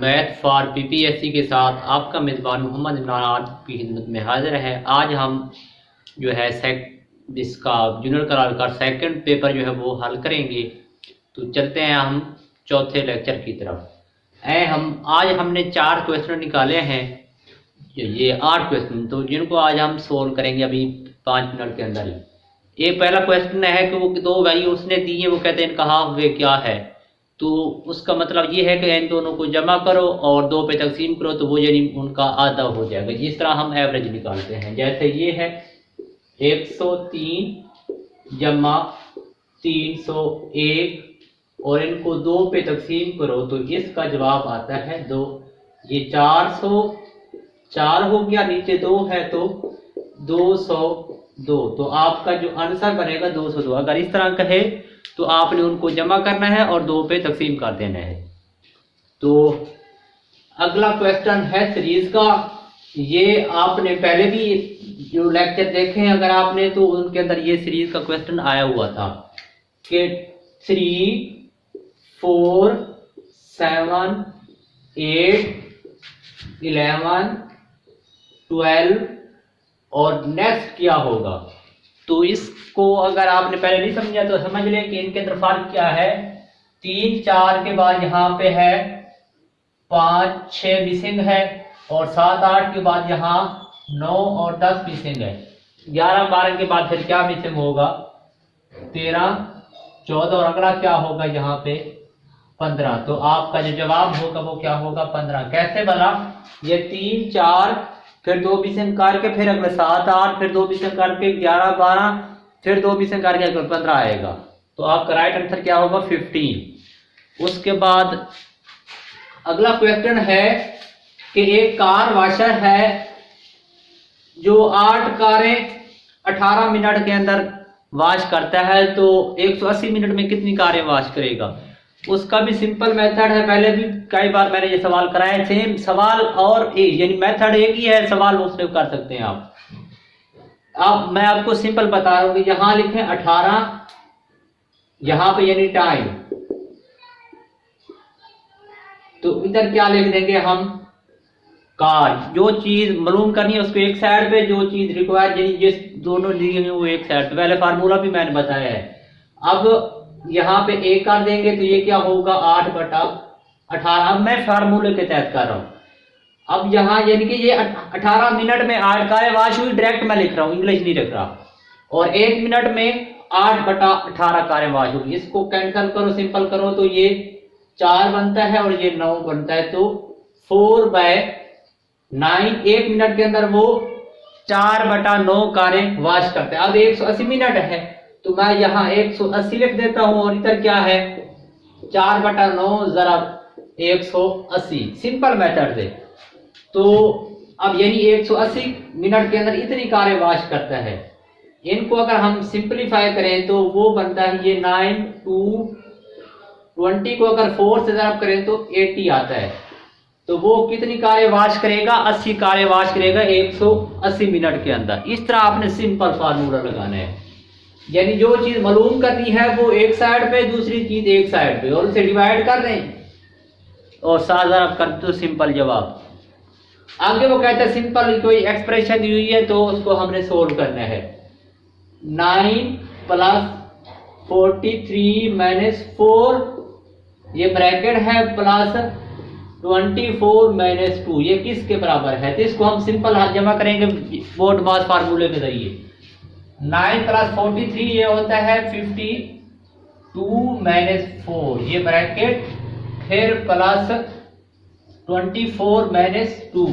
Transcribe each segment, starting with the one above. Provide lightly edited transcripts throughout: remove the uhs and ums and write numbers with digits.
Math for PPSC के साथ आपका मेज़बान मोहम्मद इमरान आपकी खिदमत में हाजिर है। आज हम जो है इसका जूनियर करार का सेकंड पेपर जो है वो हल करेंगे। तो चलते हैं हम चौथे लेक्चर की तरफ। आज हमने 4 क्वेश्चन निकाले हैं, ये 8 क्वेश्चन, तो जिनको आज हम सोल्व करेंगे अभी 5 मिनट के अंदर ही। एक पहला क्वेश्चन है कि वो 2 वैल्यू उसने दी है, वो कहते हैं इनका हाफ वे क्या है। तो उसका मतलब ये है कि इन दोनों को जमा करो और 2 पे तकसीम करो, तो वो यानी उनका आधा हो जाएगा। जिस तरह हम एवरेज निकालते हैं, जैसे ये है 103 जमा 301 और इनको 2 पे तकसीम करो तो इसका जवाब आता है 2। ये 404 हो गया, नीचे 2 है तो 202। तो आपका जो आंसर बनेगा 202। अगर इस तरह कहे तो आपने उनको जमा करना है और 2 पे तकसीम कर देना है। तो अगला क्वेश्चन है सीरीज का। ये आपने पहले भी जो लेक्चर देखे हैं अगर आपने, तो उनके अंदर ये सीरीज का क्वेश्चन आया हुआ था कि 3, 4, 7, 8, 11, 12 और नेक्स्ट क्या होगा। तो इसको अगर आपने पहले नहीं समझा तो समझ लें कि इनके अंदर फर्क क्या है। 3, 4 के बाद यहाँ पे है 5, 6 मिसिंग है और 7, 8 के बाद यहाँ 9 और 10 मिसिंग है। 11, 12 के बाद फिर क्या मिसिंग होगा, 13, 14 और अगला क्या होगा यहाँ पे 15। तो आपका जो जवाब होगा वो क्या होगा 15। कैसे बना, ये 3, 4 फिर 2 मिसिंग करके फिर अगले 7, 8 फिर 2 मिसिंग करके 11, 12 फिर 2 मिसिंग करके अगले 15 आएगा। तो आपका राइट आंसर क्या होगा 15। उसके बाद अगला क्वेश्चन है कि एक कार वॉशर है जो 8 कारें 18 मिनट के अंदर वॉश करता है, तो 180 मिनट में कितनी कारें वॉश करेगा। उसका भी सिंपल मेथड है, पहले भी कई बार मैंने ये सवाल कराया। सेम सवाल और यानी मेथड एक ही है, सवाल उससे कर सकते हैं आप। अब मैं आपको सिंपल बता रहा हूं कि यहां लिखें 18, यहां पे यानी टाइम, तो इधर क्या लिख देंगे हम, कार। जो चीज मालूम करनी है उसको एक साइड पे, जो चीज रिक्वायर यानी जिस दोनों लिए हैं वो एक साइड पे। पहले फार्मूला भी मैंने बताया है। अब यहाँ पे एक कर देंगे तो ये क्या होगा 8/18। अब मैं फार्मूले के तहत कर रहा हूं। अब यहाँ यानी कि ये 18 मिनट में 8 कारें वॉश हुई, डायरेक्ट मैं लिख रहा हूँ, इंग्लिश नहीं लिख रहा। और 1 मिनट में 8/18 कारें वॉश हुई। इसको कैंसिल करो, सिंपल करो तो ये 4 बनता है और ये 9 बनता है। तो 4/9 1 मिनट के अंदर वो 4/9 कारें वॉश करते हैं। अब 180 मिनट है तो मैं यहाँ 180 लिख देता हूं और इधर क्या है 4/9 ज़रब 180, सिंपल मेथड से। तो अब यानी 180 मिनट के अंदर इतनी कारें वॉश करता है। इनको अगर हम सिंपलीफाई करें तो वो बनता है ये 9 2 20 को अगर 4 से ज़रब करें तो 80 आता है। तो वो कितनी कारें वॉश करेगा, 80 कारें वॉश करेगा 180 मिनट के अंदर। इस तरह आपने सिंपल फार्मूला लगाना है, यानी जो चीज मालूम करनी है वो एक साइड पे, दूसरी चीज एक साइड पे, और उसे डिवाइड कर दें और 7,000 कर दो, सिंपल जवाब। आगे वो कहता है सिंपल कोई एक्सप्रेशन दी हुई है तो उसको हमने सोल्व करना है। 9 + 43 - 4 ये ब्रैकेट है प्लस 24 - 2 ये किसके बराबर है। तो इसको हम सिंपल जमा करेंगे बोर्ड मास फार्मूले के जरिए। 9 + 43 ये होता है 52 - 4 ये ब्रैकेट, फिर प्लस 24 - 2,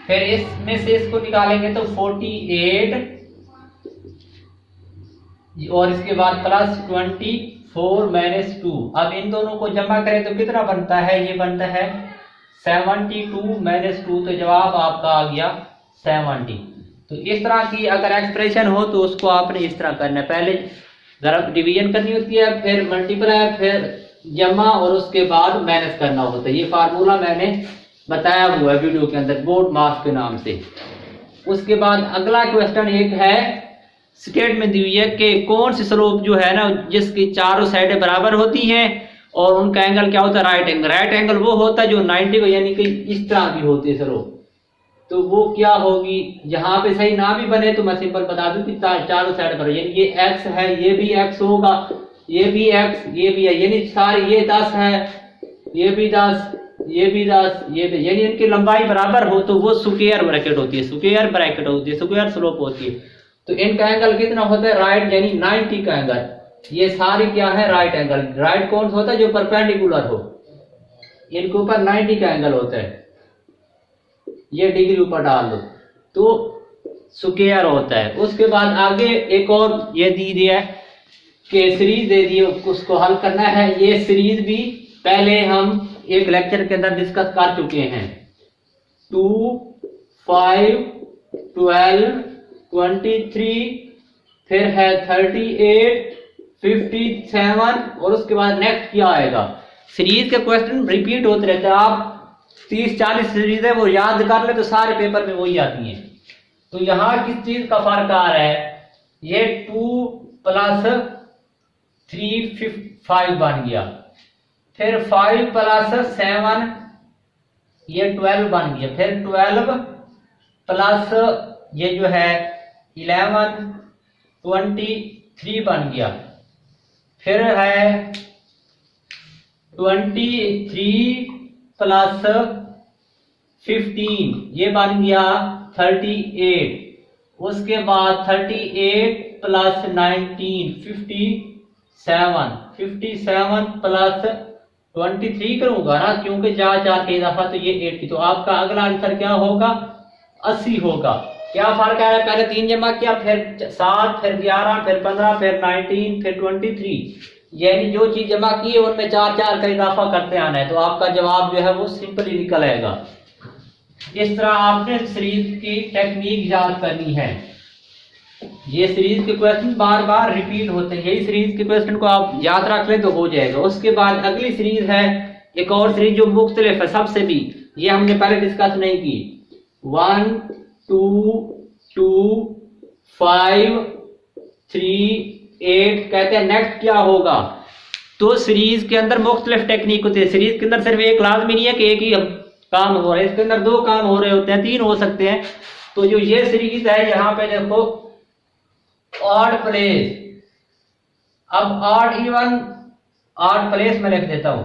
फिर इसमें से इसको निकालेंगे तो 48 और इसके बाद प्लस 24 - 2। अब इन दोनों को जमा करें तो कितना बनता है, ये बनता है 72 - 2। तो जवाब आपका आ गया 70। तो इस तरह की अगर एक्सप्रेशन हो तो उसको आपने इस तरह करना है, पहले ज़रब डिवीजन करनी होती है, फिर मल्टीप्लाई, फिर जमा और उसके बाद माइनस करना होता है। ये फार्मूला मैंने बताया हुआ है वीडियो के अंदर बोर्ड मास के नाम से। उसके बाद अगला क्वेश्चन एक है, स्टेटमेंट दी हुई है कि कौन सी स्लोप जो है ना जिसकी चारों साइडें बराबर होती हैं और उनका एंगल क्या होता है, राइट एंगल। राइट एंगल वो होता है जो 90 को यानी कि इस तरह की होती है सरो, तो वो क्या होगी, जहां पे सही ना भी बने तो मैं सिंपल बता दूं कि चारों साइड करो, यानी ये x है, ये भी x होगा, ये भी x, ये भी है, यानी सारे ये 10 है, ये भी 10, ये भी 10, ये भी, यानी इनकी लंबाई बराबर हो तो वो स्क्वायर ब्रैकेट होती है, स्क्वायर ब्रैकेट होती है, स्क्वायर स्लोप होती है। तो इनका एंगल कितना होता है, राइट यानी 90 का एंगल। ये सारी क्या है, राइट एंगल। राइट कौन सा होता है, जो परपेंडिकुलर हो, इनके ऊपर 90 का एंगल होता है, ये डिग्री ऊपर डाल दो तो स्क्वायर होता है। उसके बाद आगे एक और ये दी दिया है कि सीरीज दे दी, उसको हल करना है। ये सीरीज भी पहले हम एक लेक्चर के अंदर डिस्कस कर चुके हैं। 2, 5, 12, 23, फिर है 38, 57 और उसके बाद नेक्स्ट क्या आएगा। सीरीज के क्वेश्चन रिपीट होते रहते हैं, आप 30-40 सीरीज है वो याद कर ले तो सारे पेपर में वही आती हैं। तो यहाँ किस चीज का फर्क आ रहा है, ये 2 + 3 5 बन गया, फिर 5 + 7 ये 12 बन गया, फिर 12 प्लस ये जो है 11 23 बन गया, फिर है 23 + 15 ये बन गया 38, उसके बाद 38 + 19 57, 57 + 23 करूंगा ना, क्योंकि 4 के इजाफा तो ये 80, तो आपका अगला आंसर क्या होगा, 80 होगा। क्या फर्क आया, पहले 3 जमा किया, फिर 7, फिर 11, फिर 15, फिर 19, फिर 23, यानी जो चीज जमा की है उनमें 4 का इजाफा करते आना है, तो आपका जवाब जो है वो सिंपली निकल आएगा। इस तरह आपने सीरीज की टेक्निक याद करनी है। ये सीरीज के क्वेश्चन बार बार रिपीट होते हैं, यही सीरीज के क्वेश्चन को आप याद रख लें तो हो जाएगा। उसके बाद अगली सीरीज है एक और सीरीज जो मुख्तलिफ है सबसे भी, ये हमने पहले डिस्कस नहीं की। 1, 2, 2, 5, 3, 8 कहते हैं। नेक्स्ट क्या होगा, तो सीरीज के अंदर मुख्तलिफ टेक्निक होती है। सीरीज के अंदर सिर्फ एक लाजमी नहीं है कि एक ही काम हो रहा है, इसके अंदर 2 काम हो रहे होते हैं, 3 हो सकते हैं। तो जो ये सीरीज है यहाँ पे देखो, ऑड प्लेस, अब ऑड इवन ऑड प्लेस में लिख देता हूं।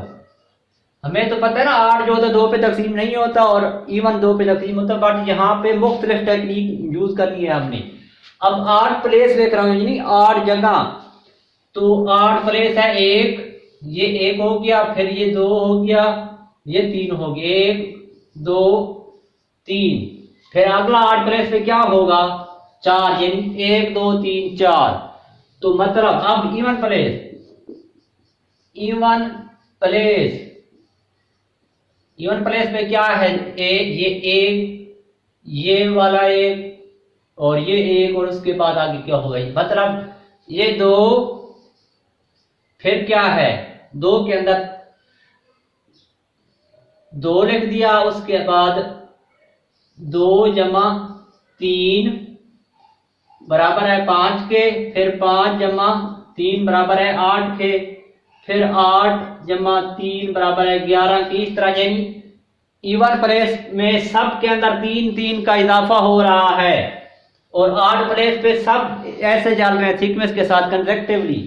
हमें तो पता है ना ऑड जो होता है 2 पे तकसीम नहीं होता और इवन 2 पे तकसीम होता है, बट यहाँ पे मुख्तलिफ टेक्निक यूज करनी है हमने। अब ऑड प्लेस लिख रहा हूं, यानी ऑड जगह, तो ऑड प्लेस है 1, ये 1 हो गया, फिर ये 2 हो गया, ये 3 हो गया, 1, 2, 3, फिर अगला ऑड प्लेस पे क्या होगा, 4, यानी 1, 2, 3, 4। तो मतलब अब इवन प्लेस, इवन प्लेस पे क्या है, ये 1, ये वाला 1 और ये 1 और उसके बाद आगे क्या होगा, मतलब ये 2, फिर क्या है 2 के अंदर 2 लिख दिया, उसके बाद 2 + 3 बराबर है 5 के, फिर 5 + 3 बराबर है 8 के, फिर 8 + 3 बराबर है 11 की। इस तरह यानी इवन प्लेस में सब के अंदर 3 का इजाफा हो रहा है और ऑड प्लेस पे सब ऐसे चल रहे हैं सीक्वेंस के साथ कंसेक्टिवली।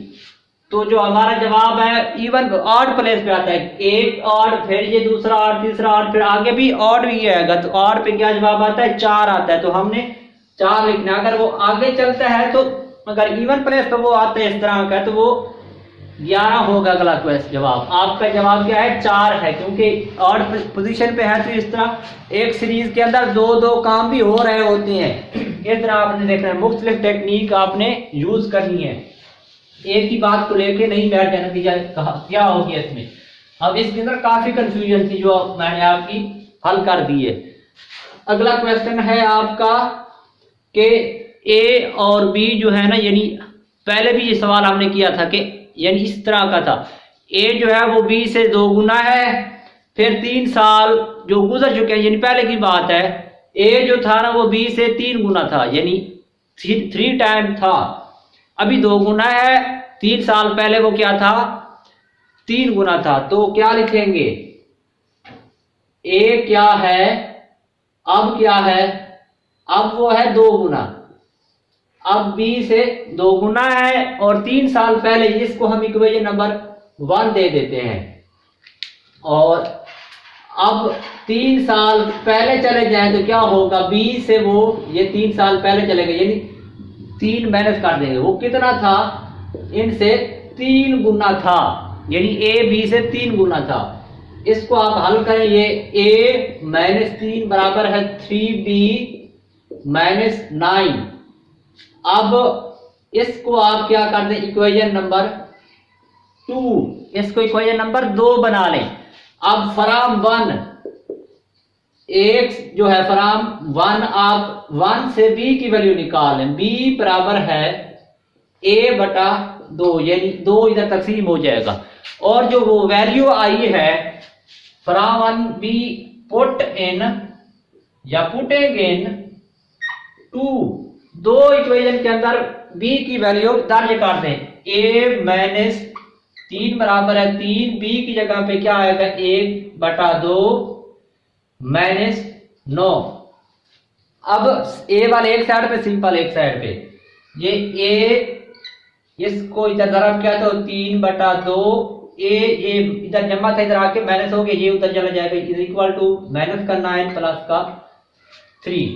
तो जो हमारा जवाब है इवन ऑड प्लेस पे आता है, 1 ऑड, फिर ये दूसरा ऑड, तीसरा ऑड, फिर आगे भी ऑड भी आएगा, तो ऑड पे क्या जवाब आता है, 4 आता है। तो हमने 4 लिखना। अगर वो आगे चलता है तो अगर इवन प्लेस पे वो आता है इस तरह का, तो वो 11 होगा अगला क्वेश्चन जवाब। आपका जवाब क्या है, 4 है, क्योंकि ऑड पोजीशन पे है। तो इस तरह एक सीरीज के अंदर 2 काम भी हो रहे होते हैं। इस तरह आपने देखना है, मुख्तलिफ टेक्निक आपने यूज करनी है, एक ही बात को लेके नहीं बैठ जाना कि क्या हो गया इसमें। अब इसके अंदर काफी कंफ्यूजन थी जो मैंने आपकी हल कर दी है। अगला क्वेश्चन है आपका कि ए और बी जो है ना, यानी पहले भी ये सवाल हमने किया था कि यानी इस तरह का था, ए जो है वो बी से 2 गुना है, फिर 3 साल जो गुजर चुके हैं, यानी पहले की बात है, ए जो था ना वो बी से 3 गुना था, यानी 3 टाइम था, अभी 2 गुना है। 3 साल पहले वो क्या था, 3 गुना था, तो क्या लिखेंगे, ए क्या है, अब क्या है, अब वो है 2 गुना, अब बी से 2 गुना है, और 3 साल पहले इसको हम इक्वेशन नंबर 1 दे देते हैं। और अब 3 साल पहले चले जाएं तो क्या होगा, बी से वो ये 3 साल पहले चले गए, यानी 3 माइनस कर देंगे, वो कितना था, इनसे 3 गुना था, यानी ए बी से 3 गुना था। इसको आप हल करें, ये a माइनस 3 बराबर है 3b माइनस 9। अब इसको आप क्या कर दें, इक्वेशन नंबर 2, इसको इक्वेशन नंबर 2 बना लें। अब फ्रॉम 1 एक जो है फ्रॉम 1 आप 1 से b की वैल्यू निकालें, b बराबर है a बटा 2, यानी 2 इधर तकसीम हो जाएगा, और जो वो वैल्यू आई है फ्रॉम 1 b पुट इन या पुटिंग इन 2 इक्वेशन के अंदर b की वैल्यू दर्ज कर दें, a माइनस 3 बराबर है 3, b की जगह पे क्या आएगा 1 बटा 2 माइनस 9। अब a वाले एक साइड पे, सिंपल एक साइड पे, ये a इसको इधर ज़रा क्या तो 3 बटा 2, ये इधर जमा था, इधर आके माइनस हो गया, ये उधर चला जाएगा, इज इक्वल टू माइनस का 9 प्लस का 3।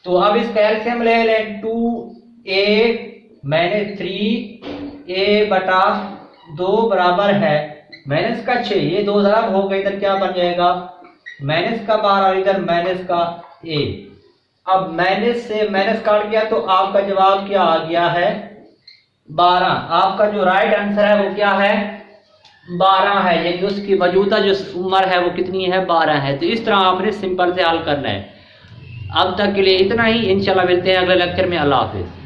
तो अब इसका एलसीएम ले लें, 2a माइनस 3a बटा 2 बराबर है माइनस का 6, ये 2 ज़रब हो गए, इधर क्या बन जाएगा माइनस का 12 और इधर माइनस का a। अब माइनस से माइनस काट गया तो आपका जवाब क्या आ गया है 12। आपका जो राइट आंसर है वो क्या है 12 है, यानी उसकी मौजूदा जो उम्र है वो कितनी है 12 है। तो इस तरह आपने सिंपल से हल करना है। अब तक के लिए इतना ही, इंशाल्लाह मिलते हैं अगले लेक्चर में। अल्लाह हाफिज़।